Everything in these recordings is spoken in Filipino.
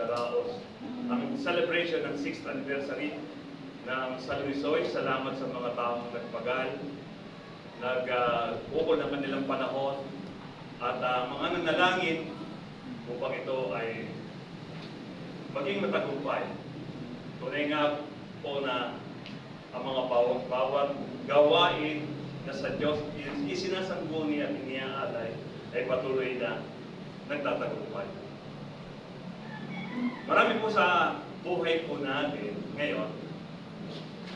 Daraos. Ang celebration ng 6th anniversary ng San Luisoy. Salamat sa mga taong nagpagal, nag-ukol ng kanilang panahon, at mga nanalangin upang ito ay maging matagumpay. Tunay nga po na ang mga bawat gawain na sa Diyos isinasangguni at iniaalay ay patuloy na nagtatagumpay. Marami po sa buhay po natin ngayon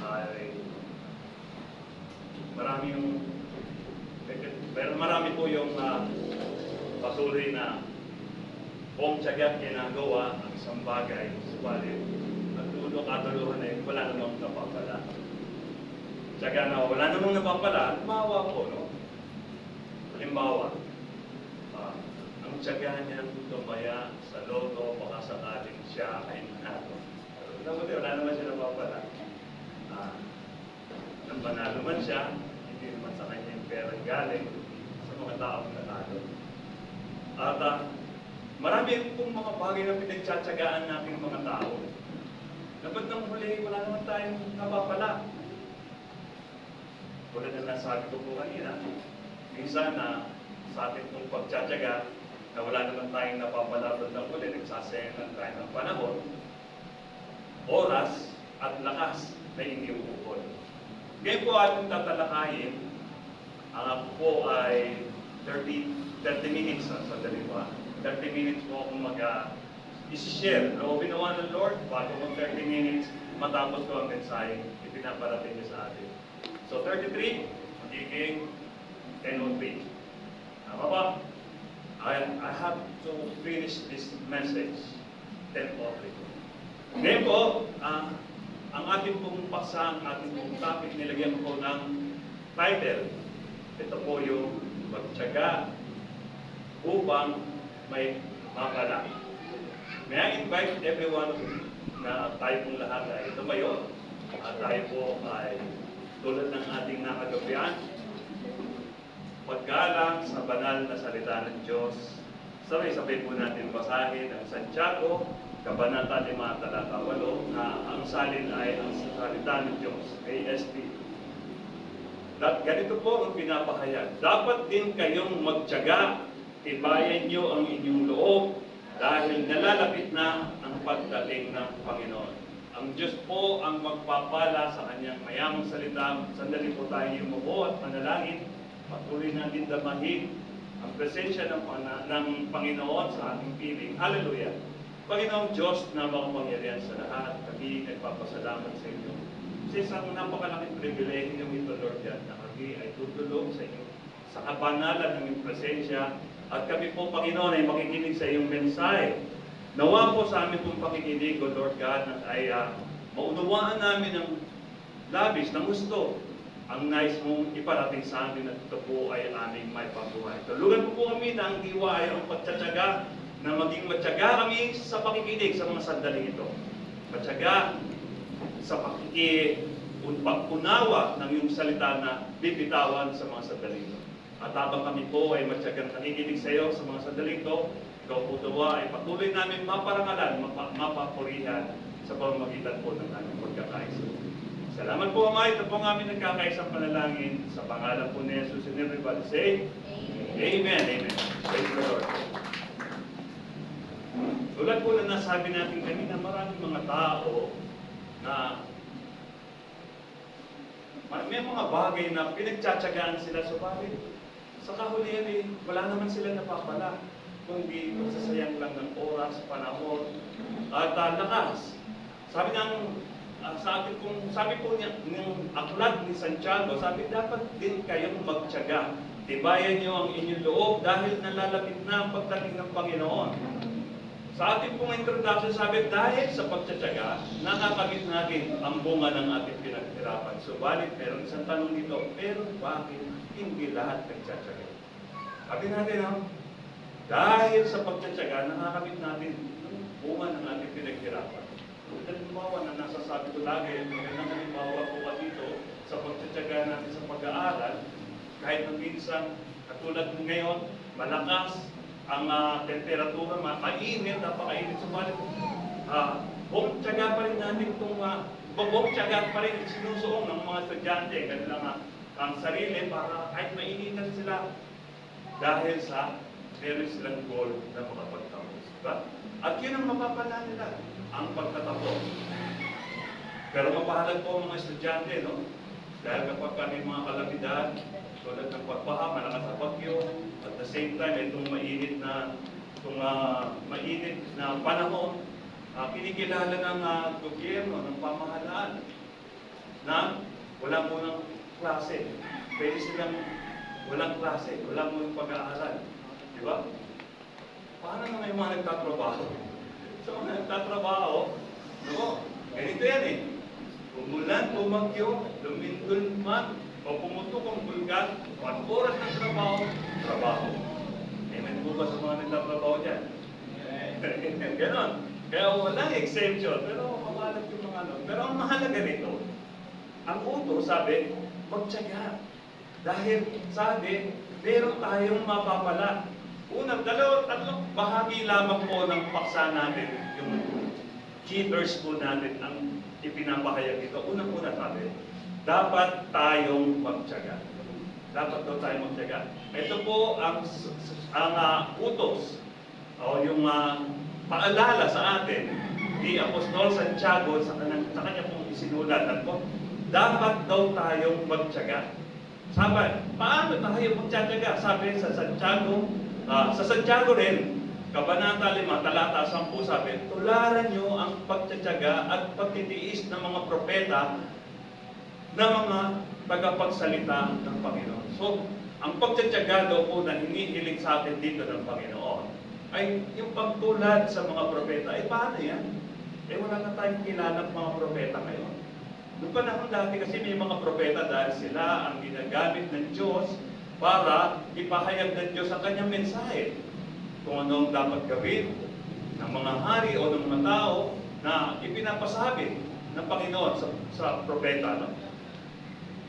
ay marami po yung patuloy na kung tiyagat ginagawa ang isang bagay, subalit nagtulog katuluhan ay wala namang napapala. Tiyaga na wala namang napapala, maawa po, no? Halimbawa, ang tiyaga niyang tumaya sa loto, baka sakaling siya ay manalo. Dapat wala naman siya napapala. Nang manalo man siya, hindi naman sa kanya yung pera galing sa mga taong nanalo. At marami pong mga bagay na pinagtsatsagaan natin mga tao. Dapat nang huli, wala naman tayong napapala. Tulad na nasabi ko po kanina, minsan na sa ating pong pagtsatsaga, na wala naman tayong napapala doon na huli, nagsasayang tayo ng panahon, oras at lakas na hindi uukol. Ngayon po ating tatalakayin, ang ako po ay 30 minutes sa dalawa. 30 minutes po akong isi-share. Ang ginawa ng Lord, bago mo 30 minutes, matapos ko ang mensahe, ipinaparating niya sa atin. So 33, magiging 10:03. Tama ba? I have to finish this message 10:03. Ngayon po, ang ating pong paksa, ang ating pong topic, nilagyan ko ng title. Ito po yung magtiyaga upang may mapala. May I invite everyone na tayo pong lahat ay tumayo at tayo po ay tulad ng ating nakagabihan, paggalang sa banal na salita ng Diyos. Sabay-sabay po natin basahin ang Santiago, Kabanata 5, Talata 8, na ang salin ay ang salita ng Diyos, ASP. Ganito po ang pinapahayag. Dapat din kayong magtiyaga, tibayan niyo ang inyong loob, dahil nalalapit na ang pagdating ng Panginoon. Ang Diyos po ang magpapala sa kanyang mayamang salita. Sandali po tayo yumuko at manalangin. Patuloy natin damahin ang presensya ng Panginoon sa ating piling. Hallelujah! Panginoong Diyos na makapangyarihan sa lahat, kami nagpapasalamat sa inyo. Sa isang napakalaking pribilehyo ito, Lord God, na kami ay tutulong sa inyo sa kabanalan ng iyong presensya. At kami po, Panginoon, ay makikinig sa iyong mensahe. Nawa po sa amin pong pakikinig, O Lord God, ay maunawaan namin ng labis ng gusto ang nais mong iparating sa amin, at ito po ay aming may pambuhay. Tulungan po kami na ang diwa ay ang pagtsatsaga, na maging matyaga kami sa pakikinig sa mga sandaling ito. Matyaga sa pag-unawa ng iyong salita na bibitawan sa mga sandaling ito. At habang kami po ay matyagang nakikinig sa iyo sa mga sandaling ito, ikaw po tuwa ay patuloy namin maparangalan, mapapurihan sa pamamagitan po ng aming pagkakaisa. Salamat po, Ama. Ito po ang aming nagkakaisang panalangin sa pangalan po ni Jesus. And everybody say, Amen. Amen. Praise the Lord. Tulad po na nasabi natin kanina, maraming mga tao na may mga bagay na pinagtsatsagaan sila sa bagay. Sa kahulihan eh, wala naman sila napapala, kundi magsasayang lang ng oras, panahon, at lakas. Sabi po niya, ng aklat ni Santiago, sabi dapat din kayong magtiyaga. Tibayan niyo ang inyong loob dahil nalalapit na ang pagdating ng Panginoon. Sa ating pong introduction, sabi, dahil sa pagtsatsaga, nakakamit natin ang bunga ng ating pinaghirapan. Subalit, meron isang tanong dito, pero bakit hindi lahat nagtsatsaga? Sabi natin, dahil sa pagtsatsaga, nakakamit natin ang bunga ng ating pinaghirapan. Halimbawa na nasasabi ko lagi, magandang halimbawa po ka dito sa pagtsatsaga natin sa pag-aaral, kahit na minsan, katulad ngayon, malakas ang temperatura, mainit, napakainit. Subalit, buong tiyaga pa rin natin itong, buong tiyaga pa rin sinusuong ng mga estudyante, kanilang ang sarili para kahit mainitan sila dahil sa meron silang goal na makapagtapos. Diba? At yun ang mapapala nila, ang pagtatapos. Pero mapahalag po ang mga estudyante, no? Dahil kapag may mga kalamidad, tulad ng pagbaha, malakas na bagyo, at the same time, itong mainit na panahon, kinikilala ng gobyerno, ng pamahalaan, na wala munang klase. Pwede silang walang klase, wala munang pag-aaral. Di ba? Paano na may mga nagtatrabaho? So, mga nagtatrabaho, no? Ganito yan eh. Umulan, bumagyo, lumindol man, o pumutok ang bulkan, 1 oras ng trabaho. Amen po ba sa mga nagtatrabaho dyan? Ganon. Kaya walang exemption, pero mawalag yung mga ano. Pero ang mahalaga nito, ang uto, sabi, magtiyaga. Dahil, sabi, meron tayong mapapala. Unang, tatlong bahagi lamang po ng paksa natin, yung key verse po natin, ang ipinapahayag ito. Unang-una sabi, dapat tayong magtiyaga. Dapat daw tayong magtiyaga. Ito po ang utos, o yung paalala sa atin, ni Apostol Santiago sa kanya pong isinulat. Dapat daw tayong magtiyaga. Sabi, paano tayo magtiyaga? Sabi sa Santiago rin, Kabanata 5, talata 10, sabi, tularan nyo ang pagtitiyaga at pagtitiis ng mga propeta na mga tagapagsalita ng Panginoon. So, ang pagtitiyaga daw po na hinihiling sa atin dito ng Panginoon ay yung pagtulad sa mga propeta. Paano yan? Wala na tayong kilalang mga propeta ngayon. Noong panahon dati kasi may mga propeta dahil sila ang ginagamit ng Diyos para ipahayag ng Diyos ang kanyang mensahe. Kung ano ang dapat gawin ng mga hari o ng mga tao na ipinapasabi ng Panginoon sa propeta. No?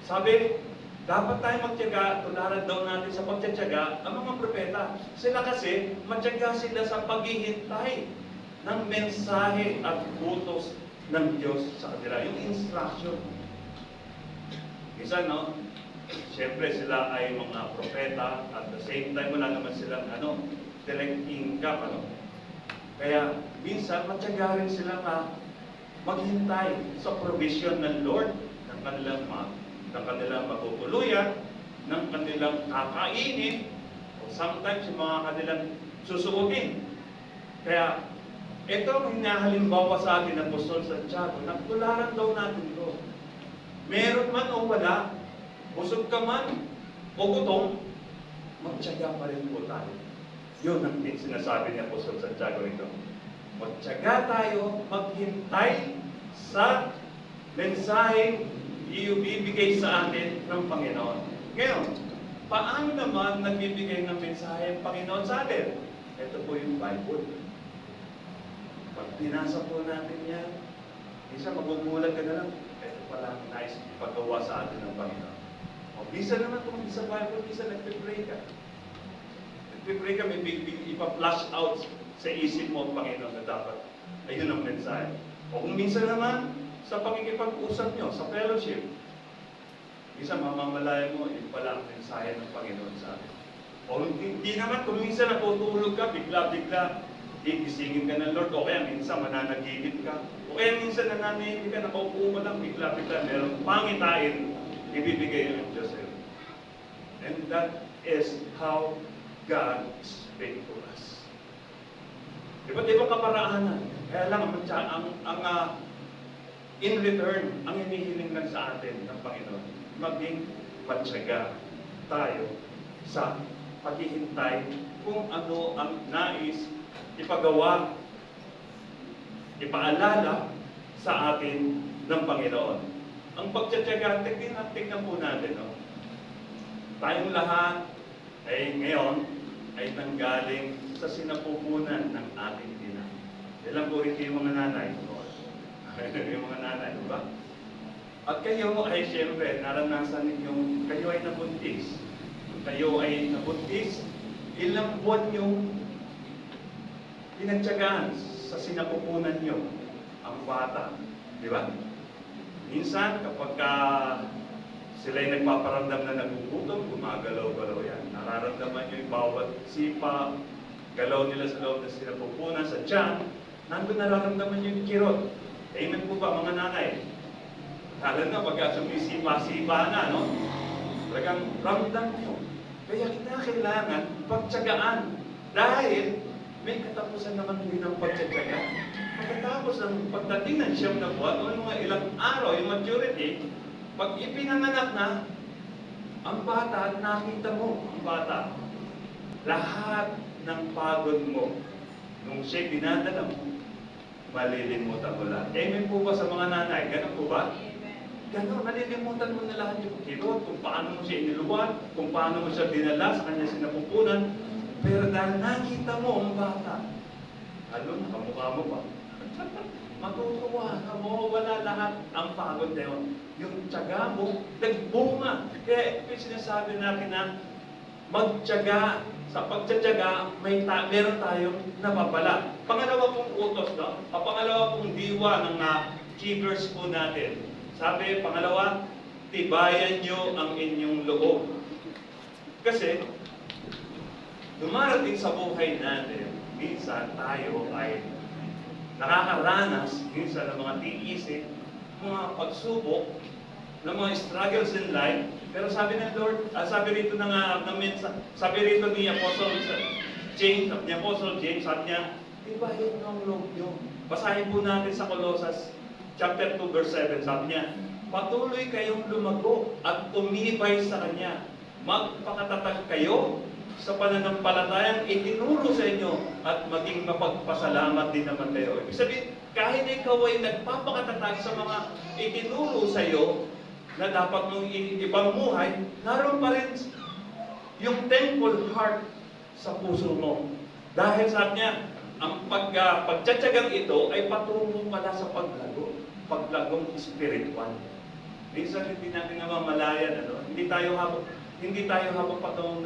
Sabi, dapat tayo magtiyaga, tularan daw natin sa pagtitiyaga ang mga propeta. Sila kasi, matyaga sila sa paghihintay ng mensahe at utos ng Diyos sa kanila. Yung instruction. Isa, no? Siyempre, sila ay mga propeta at the same time, wala naman silang direct income. Kaya, minsan, matyaga rin sila maghintay sa provision ng Lord ng kanilang matutuluyan, ng kanilang kakainin, o sometimes yung mga kanilang susuotin. Kaya, ito ang hinahalimbawa sa atin ng Apostol Santiago, na tularan daw natin ito. Meron man o wala, busog ka man o gutom, magtiyaga pa rin po tayo. Yun ang sinasabi ni Apostol Santiago ito. Magtiyaga tayo, maghintay sa mensahe ibibigay sa atin ng Panginoon. Ngayon, paano naman nagbibigay ng mensahe ang Panginoon sa atin? Ito po yung Bible. Pag pinasa po natin yan, isa magugulat ka na lang, ito pala nice ipagawa sa atin ng Panginoon. O bisa naman kung sa Bible, bisa nagpipray ka. Nagpipray ka, may ipa-flash out sa isip mo ang Panginoon na dapat. Ayun ang mensahe. O kung minsan naman, sa pakikipag-usap nyo, sa fellowship, isa mamamalaya mo, yun pala ang mensahe ng Panginoon sa atin. O hindi naman, kung minsan natutulog ka, bigla-bigla, gigisingin ka ng Lord, o kaya minsan mananaginip ka, o kaya minsan nananahimik ka, nakaupo mo lang, bigla-bigla, merong pangitain, ibibigay ng Diyos sa'yo. And that is how God speaks to us. Iba't ibang kaparaanan. Kaya lang, in return, ang hinihiling lang sa atin ng Panginoon, maging matyaga tayo sa paghihintay kung ano ang nais ipagawa, ipaalala sa atin ng Panginoon. Ang pagtsatsaga, tignan po natin. No? Tayong lahat ay ngayon ay nanggaling sa sinapupunan ng ating ina. Ilan po ito yung mga nanay? Yung mga nanay, diba? At kayo ay siyempre naranasan ninyong kayo ay nabuntis. Kayo ay nabuntis, ilang buwan yung pinagtyagaan sa sinapupunan nyo ang bata. Di ba? Minsan, kapag sila'y nagpaparamdam na nagugutom, gumagalaw-galaw yan. Nararamdaman nyo yung bawat sipa, galaw nila sa loob na sinapupunan, sa tiyan, nandun nararamdaman nyo yung kirot. Amen po ba mga nanay? Lalo na pagka sumisipa-sipa na, no? Talagang ramdam nyo. Kaya kita kailangan pagtyagaan. Dahil may katapusan naman din ang pagtsatsaga. Pagkatapos ng pagdating ng 9 na buwan, o mga ilang araw, yung maturity, pag ipinanganak na, ang bata, nakita mo ang bata. Lahat ng pagod mo, nung siya dinadala mo, malilimutan mo lahat. Amen po ba sa mga nanay? Ganun po ba? Ganun, nalilimutan mo na lahat yung kirot, kung paano mo siya iniluwan, kung paano mo siya dinala sa kanya sinapupunan. Pero dahil nakita mo ang bata, nakamukha mo pa. Matutuwa ka mo, wala lahat ang pagod na yun. Yung tiyaga mo, nagbunga. Kaya ito yung sinasabi natin na magtiyaga. Sa pagtitiyaga, meron tayong napapala. Pangalawa pong utos, no? Pangalawa pong diwa ng keepers po natin. Sabi, pangalawa, tibayan nyo ang inyong loob. Kasi, dumarating sa buhay natin, minsan tayo ay nakakaranas minsan ng mga tiisin, mga pagsubok, ng mga struggles in life. Pero sabi ng Lord, sabi rito sabi rito ni Apostle James, sabi niya, tibayin ang loob nyo. Basahin po natin sa Colossus chapter 2 verse 7, sabi niya, patuloy kayong lumago at tumibay sa Kanya. Magpakatatag kayo sa pananampalatayang itinuro sa inyo at maging mapagpasalamat din naman kayo. Ibig sabihin, kahit ikaw ay nagpapakatatag sa mga itinuro sa iyo na dapat mong ipamuhay, naroon pa rin yung thankful heart sa puso mo. Dahil sa niya, ang pagtsatsagang ito ay patungo pala sa paglagong spiritual. Minsan hindi natin namamalayan, hindi tayo habang patong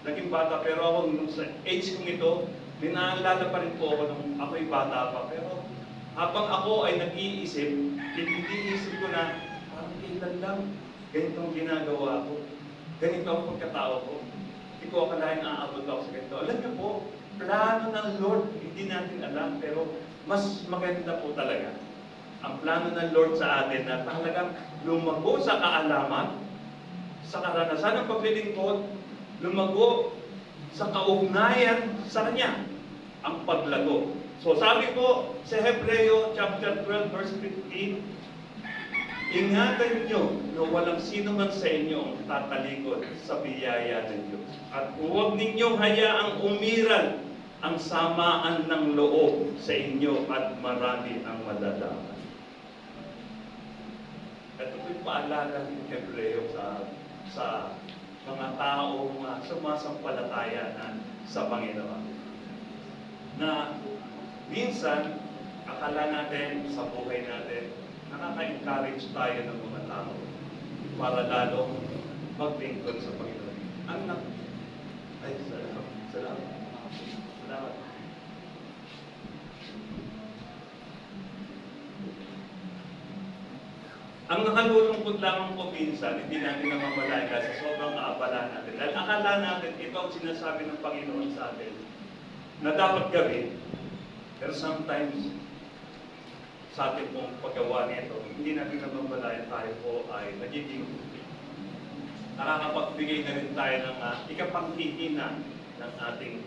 naging bata, pero ako nung sa age kong ito, ninaalala pa rin po ako nung ako'y bata pa. Pero habang ako ay nag-iisip, iniisip ko na, parang kailan lang, ganito ang ginagawa ko. Ganito ang pagkatao ko. Hindi ko akalain aabot ako sa ganito. Alam niyo po, plano ng Lord, hindi natin alam, pero mas maganda po talaga. Ang plano ng Lord sa atin na talagang lumago sa kaalaman, sa karanasan ng paglilingkod, lumago sa kaugnayan sa Kanya, ang paglago. So sabi po sa Hebreo chapter 12 verse 15, ingatan nyo na walang sino man sa inyo ang tatalikod sa biyaya ng Diyos. At huwag ninyong hayaang umiral ang samaan ng loob sa inyo at marami ang madadama. Ito po'y paalala ng Hebreo sa mga taong sumasampalataya sa Panginoon. Na minsan, akala natin sa buhay natin, nakaka-encourage tayo ng mga tao para lalo maglingkod sa Panginoon. Salamat. Ang nakalulungkot lamang po minsan, hindi natin namamalayan kasi sobrang kaabala natin. Dahil akala natin, ito ang sinasabi ng Panginoon sa atin na dapat gawin. Pero sometimes, sa ating pong paggawa nito, hindi natin namamalayan tayo po ay nagiging nakakapagbigay na rin tayo ng ikapanghihinan ng ating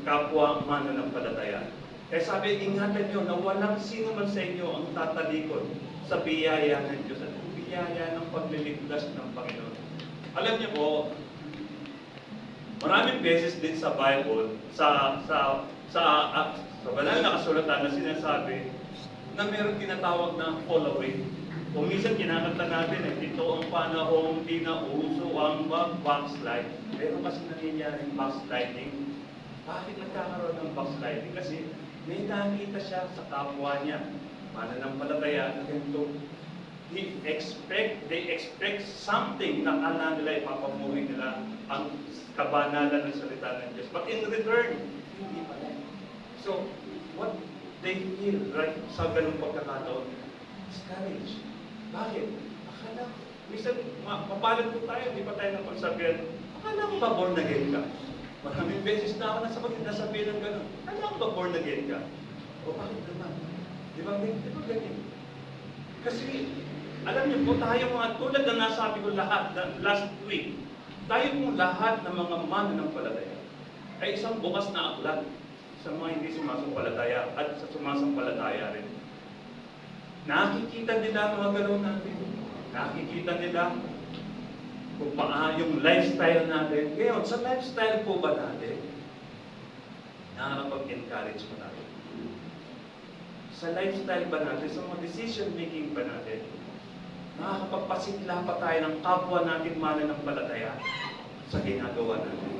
kapwa mananampalataya. Kaya sabi, ingatan nyo na walang sino man sa inyo ang tatalikod sa biyaya ng Diyos at biyaya ng pagliligtas ng Panginoon. Alam niyo po, maraming beses din sa Bible, sa banal na kasulatan na sinasabi na meron tinatawag na fall away. Kung minsan kinakanta natin, ito ang panahong di na uso ang backslide. Pero kasi nangyayaring backsliding. Bakit nagkakaroon ng backsliding? Kasi may nakita siya sa kapwa niya. Mananampalataya na ganito. They expect something na akala nila ipapamuhay nila ang kabanalan ng salita ng Diyos. But in return, hindi pala. So, what they feel right sa ganung pagkakataon, discouraged. Bakit? Akala ko, minsan, mapalad po tayo, hindi pa tayo napagsabihan, akala ko ba born again ka? Maraming beses na ako nasabihin ng gano'n. Akala ko ba born again ka? O bakit naman? Di ba ganyan? Kasi, alam niyo po, tayo mga, tulad na nasabi ko lahat, last week, tayo pong lahat ng mga mananampalataya ay isang bukas na aklat sa mga hindi sumasampalataya at sa sumasampalataya rin. Nakikita nila mga galaw natin. Nakikita nila kung paano yung lifestyle natin. Ngayon, sa lifestyle po ba natin, nakakapag-encourage pa natin? Sa lifestyle ba natin, sa mga decision making ba natin, nakakapagpasigla pa tayo ng kapwa natin mananampalataya sa ginagawa natin.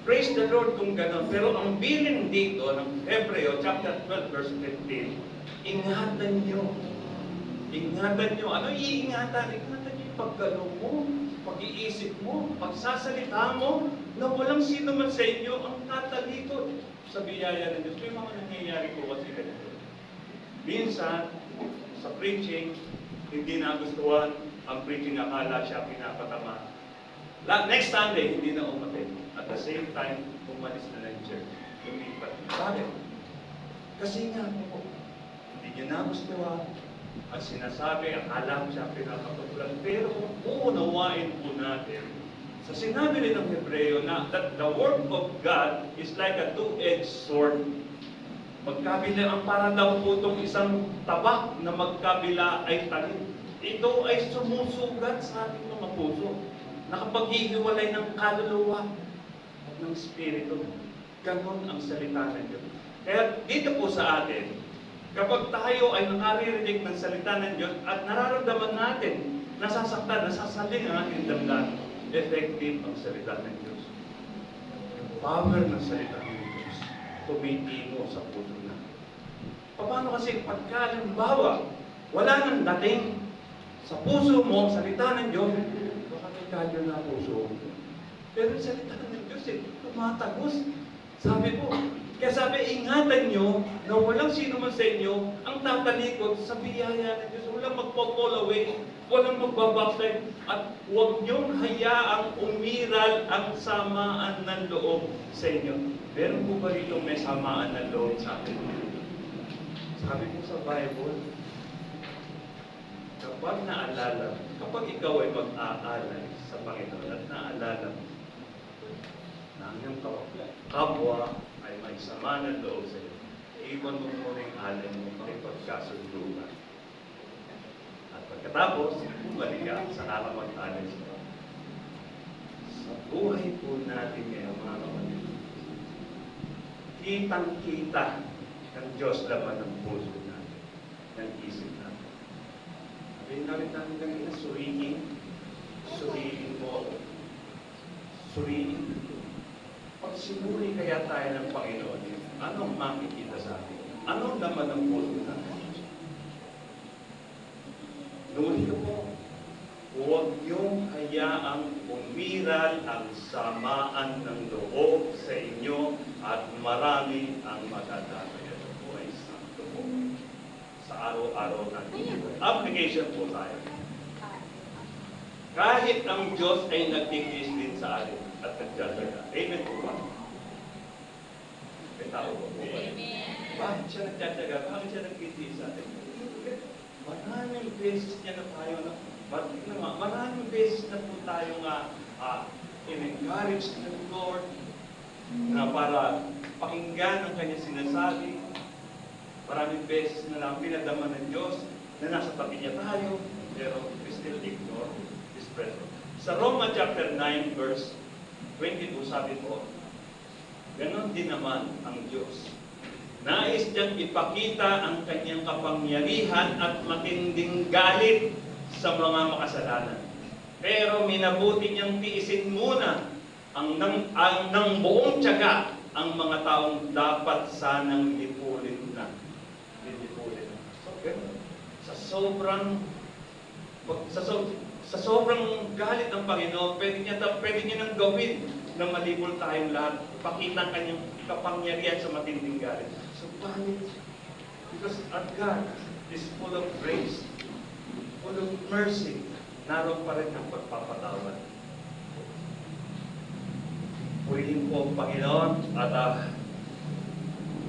Praise the Lord kung gano'n. Pero ang bilin dito ng Hebreo chapter 12 verse 15, ingatan nyo. Ingatan nyo. Ano iingatan? Ingatan nyo yung pagkano mo, pag-iisip mo, pagsasalita mo, na walang sino man sa inyo ang tatalikod sa biyaya ng Diyos. May mga nangyayari po kasi ganito. Minsan, sa preaching, hindi nagustuhan ang preaching, akala siya pinapatama. Next Sunday, hindi na umatay. At the same time, umalis na ng church. Lumipat. Bakit? Kasi nga po, hindi niya nagustuhan. At sinasabi, akala siya pinapatulan. Pero kung uunawain po natin, sa sinabi rin ng Hebreo na that the word of God is like a two-edged sword. Magkabila, ang para daw po itong isang tabak na magkabila ay talim. Ito ay sumusugat sa ating mga puso. Nakapaghihiwalay ng kaluluwa at ng spirito. Ganon ang salita ng Diyos. Kaya dito po sa atin, kapag tayo ay nakaririnig ng salita ng Diyos at nararamdaman natin, nasasaktan, nasasaling ang ating damdamin, effective ang salita ng Diyos. Yung power ng salita ng Diyos, tumitimo sa puso natin. Paano kasi pagka, halimbawa, wala nang dating sa puso mo, salita ng Diyos, kadyo na puso. Pero salita ng Diyos tumatagos. Sabi po, kaya sabi, ingatan nyo na walang sino man sa inyo ang tatalikod sa biyaya ng Diyos. Walang magpo-fall away, walang magbabackslide, at huwag nyong hayaang umiral ang samaan ng loob sa inyo. Meron po ba rito may samaan ng loob sa atin? Sabi po sa Bible, kapag naalala, kapag ikaw ay mag-aalay sa Panginoon at naalala mo na ang iyong kapwa ay may sama ng loob sa iyo, iwan mo muna yung alay mo makipagkasunduan. At pagkatapos, bumalik ka sa nakapag-alay sa iyo. Sa buhay po natin ngayon, mga kapatid, kitang-kita ng Diyos laman ng puso natin, ng isip natin. Pinawit namin kanina, suriin mo. Suriin. Pag sinuri kaya tayo ng Panginoon, anong makikita sa atin? Anong laman ng puso natin? Nuri ko po, huwag niyong hayaang umiral ang samaan ng loob sa inyo at marami ang madadamay. Ito po ay sakto po sa araw-araw natin. Application po tayo. Kahit ang Diyos ay nagtigis din sa atin at nagdadaga. Amen po ba? May tao po ba? Bakit siya nagdadaga? Bakit siya nagtigis sa atin? Maraming beses niya na tayo maraming beses na po tayo nga in-encourage ng Lord na para pakinggan ang kanya sinasabi. Maraming beses na lang pinadama ng Diyos na nasa tabi niya tayo, pero we still ignore His presence. Sa Roma chapter 9 verse 22 sabi po, ganon din naman ang Diyos. Nais niyang ipakita ang kanyang kapangyarihan at matinding galit sa mga makasalanan. Pero minabuti niyang tiisin muna ng buong tiyaga ang mga taong dapat sanang lipulin na. So, sa sobrang galit ng Panginoon, pwede niya nang gawin na malibol tayong lahat. Pakita ang kanyang kapangyarihan sa matinding galit. Bakit? Because our God is full of grace, full of mercy. Naroon pa rin ang pagpapatawad. Purihin po ang Panginoon at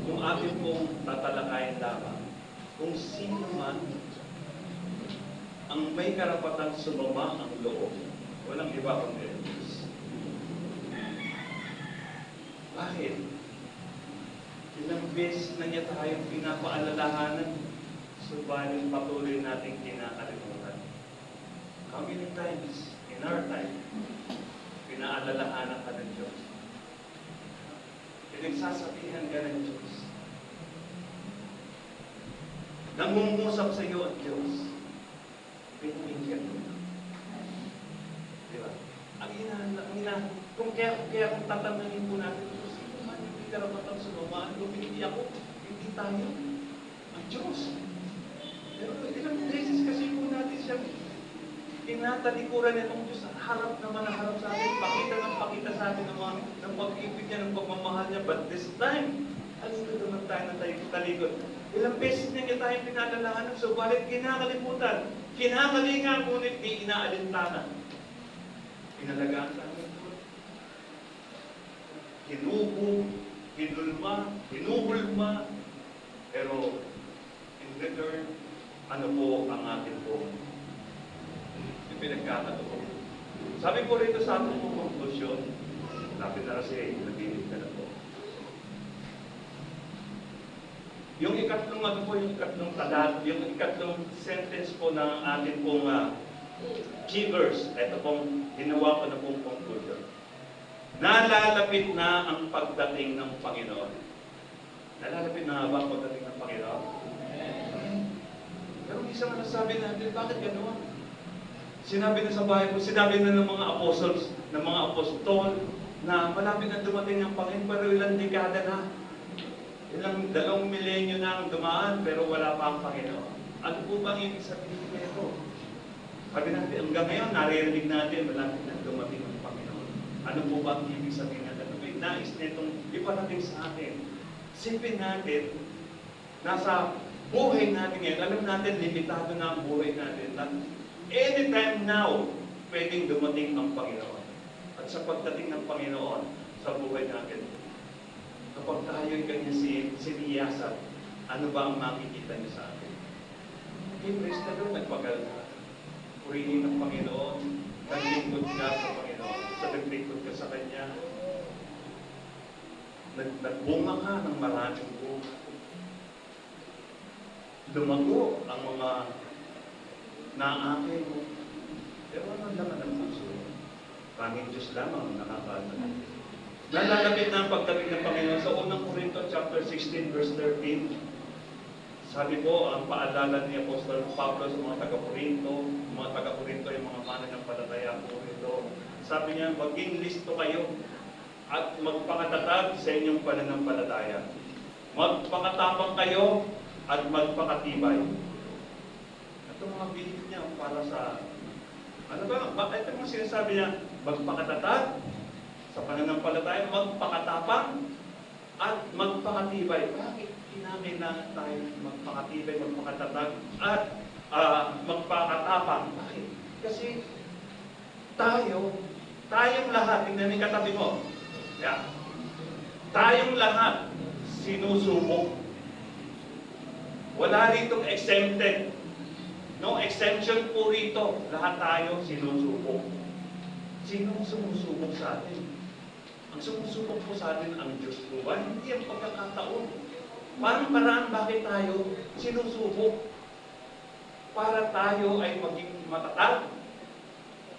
kung atin pong tatalakayin lamang, kung sino man ang may karapatang sumama ang loob, walang iba kundi ang Diyos. Bakit? Ilang beses na niya tayong pinapaalalahanan, subalit patuloy nating kinakalimutan. How many times in our time, pinaalalahanan ka ng Diyos? Pinagsasabihan ka ng Diyos. Nangungusap sa iyo ang Diyos. Pinamigyan mo. Di ba? Kung kung tatanungin po natin, sino man yung may karapatang sumama, hindi ako, hindi tayo, ang Diyos. Pero ilang beses kasi po natin siya tinatalikuran itong Diyos, harap naman ang harap sa atin, pakita sa atin ng pag-ibig niya, ng pagmamahal niya. But this time, alikod naman tayo ng talikod. Ilang beses niya tayong pinalalahanan, subalit kinakalimutan. Kinakalinga, ngunit di inaalintana. Pinalagaan tayo ng Diyos. Hinubo, hinulma, hinuhulma. Pero, in return, ano po ang atin po? Yung pinagkakataon. Sabi po rito sa ating konklusyon, lapit na kasi, nag-init ka na po. Yung ikatlong ano po, yung ikatlong talat, yung ikatlong sentence po ng ating pong key verse, ito pong ginawa ko na pong conclusion. Nalalapit na ang pagdating ng Panginoon. Nalalapit na nga ba ang pagdating ng Panginoon? Pero isang nasabi natin, bakit ganoon? Sinabi na sa Bible, sinabi na ng mga apostles, ng mga apostol, na malapit na dumating ang Panginoon, pero ilang dekada na. Ilang 2 milenyo na ang dumaan, pero wala pa ang Panginoon. Ano po bang ibig sabihin nito? Sabi natin, hanggang ngayon, naririnig natin, malapit na dumating ang Panginoon. Ano po ba ang ibig sabihin natin? Ano ba yung nais nitong iparating sa atin? Sipin natin, nasa buhay natin ngayon, alam natin, limitado na ang buhay natin. At anytime now, pwedeng dumating ang Panginoon. At sa pagdating ng Panginoon sa buhay natin, kapag tayo'y kanya siniyasat, ano ba ang makikita niyo sa atin? Okay, praise the Lord, nagpagal ka. Purihin ng Panginoon, naglingkod ka sa Panginoon, sa naglingkod ka sa Kanya. Nagbunga ka ng maraming bunga. Lumago ang mga naaakin mo. Pero ano naman ang puso? Panging Diyos lamang ang nakakaalam. Nalalapit na ang pagdating ng Panginoon sa unang Corinto chapter 16 verse 13. Sabi po, ang paalala ni Apostol Pablo sa mga taga-Corinto, yung mga mananampalataya po ito. Sabi niya, maging listo kayo at magpakatatag sa inyong pananampalataya. Magpakatapang kayo at magpakatibay. Ito mga bihip niya para sa, ano ba, ito mga sinasabi niya, magpakatatag sa pananampalataya, magpakatapang at magpakatibay. Bakit kinakailangan tayo magpakatibay, magpakatatag at magpakatapang? Bakit? Kasi tayong lahat, tingnan yung katabi mo. Yeah. Tayong lahat sinusubok. Wala ritong exempted. No exemption po rito. Lahat tayo sinusubok. Sinong sumusubok sa atin? Ang sumusubok po sa atin ang Diyos po ba? Hindi ang pagkakataon. Parang bakit tayo sinusubok? Para tayo ay maging matatag,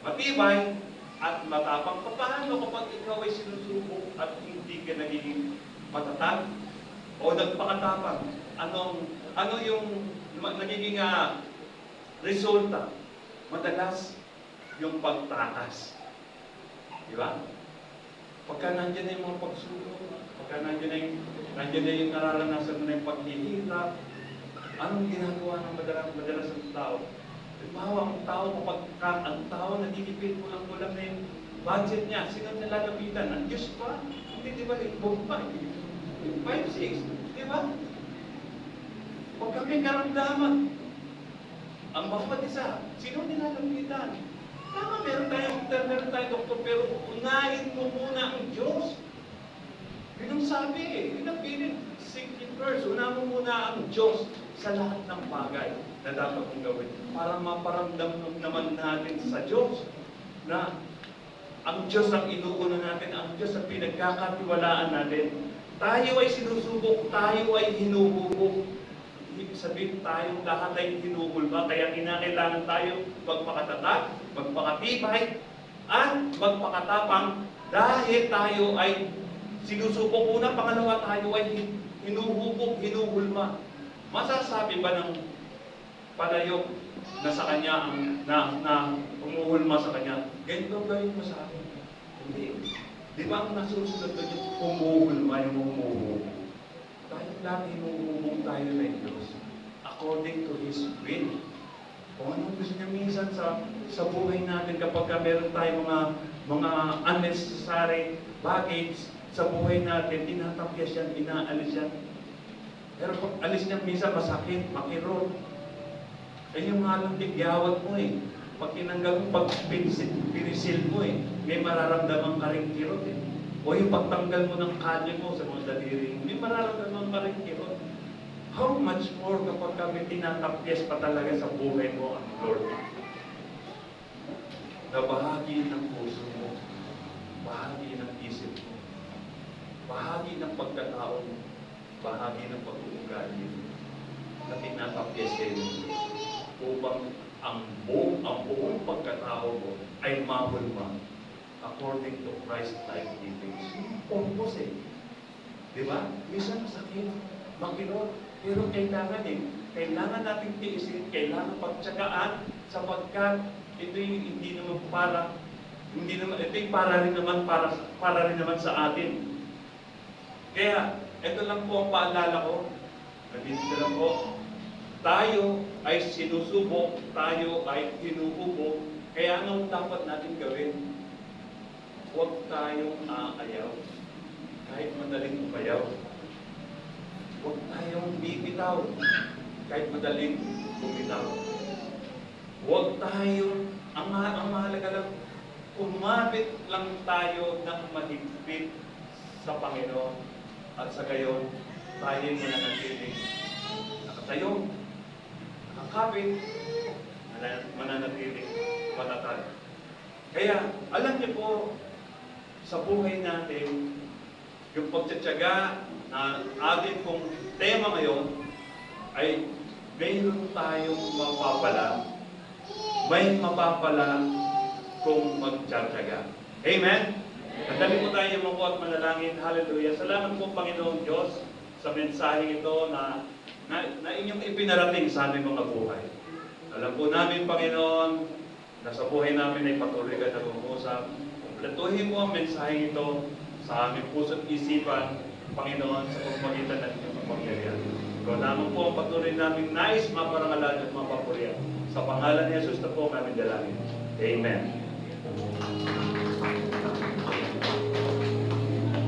matibay, at matapang. Paano kapag ikaw ay sinusubok at hindi ka nagiging matatag o nagpakatapang? Ano yung nagiging resulta? Madalas yung pagtakas. Di ba? Pagka nandiyan na yung mga pagsubok, pagka nandiyan na yung nararanasan mo na yung paghihirap, anong ginagawa ng madalas ng tao? Halimbawa, kapag ang tao nagigipit kulang-kulang na yung budget niya, sino nilalapitan? Ang Diyos pa? Hindi, di ba? Ibog pa. 5, 6. Di ba? Pagka may karamdaman, ang bawat isa, sino nilalapitan? Tama, meron tayong doktor, pero unahin mo muna ang Diyos. Yun ang sabi eh. Yun ang pilit. Seek Him first. Una mo muna ang Diyos sa lahat ng bagay na dapat mong gawin. Para maparamdam naman natin sa Diyos na ang Diyos ang inuuna natin, ang Diyos ang pinagkakatiwalaan natin. Tayo ay sinusubok, tayo ay hinuhubog. Ibig sabihin tayong lahat ay hinuhulma, kaya kinakailangan tayo magpakatatag, magpakatibay, at magpakatapang dahil tayo ay sinusubok. Una, pangalawa, tayo ay hinuhubog, hinuhulma. Masasabi ba ng palayok na sa kanya na umuhulma sa kanya, ganito gawin mo sa akin? Hindi. Di ba ang nasusunod doon yung umuhulma, yung umuhubog? Tayo lang hinuhubog tayo ng Diyos according to His will. Kung anong gusto niya minsan sa buhay natin kapag meron tayong mga unnecessary baggage sa buhay natin, tinatapyas yan, inaalis yan. Pero pag alis niya minsan masakit, makirot. Eh yung halong tigyawat mo eh. Pag tinanggal mo, pag pinisil mo eh, may mararamdaman ka rin kirot eh. O yung pagtanggal mo ng kalye mo sa mga daliri, may mararamdaman ka rin kirot. How much more kapag kami tinatapyas pa talaga sa buhay mo ang Lord? Na bahagi ng puso mo, bahagi ng isip mo, bahagi ng pagkatao mo, bahagi ng pag-uugali na tinatapyas kayo upang ang buong pagkatao mo ay mahulma according to Christ-like living. Purpose eh. Di ba? Minsan masakit, makilot, pero kailangan nating tiisin, kailangan pagtsagaan sapagkat ito'y ito para rin naman sa atin. Kaya, ito lang po ang paalala ko. Nandito lang po. Tayo ay sinusubok, tayo ay hinuhubog. Kaya anong dapat natin gawin? Huwag tayong aayaw. Kahit madaling umayaw. Huwag tayong bibitaw. Kahit madaling bumitaw. Huwag tayong, ang mahalaga lang, kumapit lang tayo ng mahigpit sa Panginoon. At sa gayon, tayo'y mananatiling nakatayo, nakakapit, mananatiling matatag. Kaya, alam niyo po, sa buhay natin, yung pagtsatsaga na atin pong tema ngayon ay mayroon tayong mapapala. May mapapala kung magtsatsaga. Amen? Nandali po tayo mo at manalangin. Hallelujah. Salamat po, Panginoong Diyos, sa mensaheng ito na inyong ipinarating sa aming mga buhay. Alam po namin, Panginoon, na sa buhay namin ay patuloy ka na umusap. Kumplatuhin mo ang mensaheng ito sa aming puso't isipan, Panginoon, sa pagpagitan ng inyong kapangyarihan. Ikaw lamang po ang patuloy namin nais maparangalan at mapapurihan. Sa pangalan ni Jesus na po namin dalangin. Amen.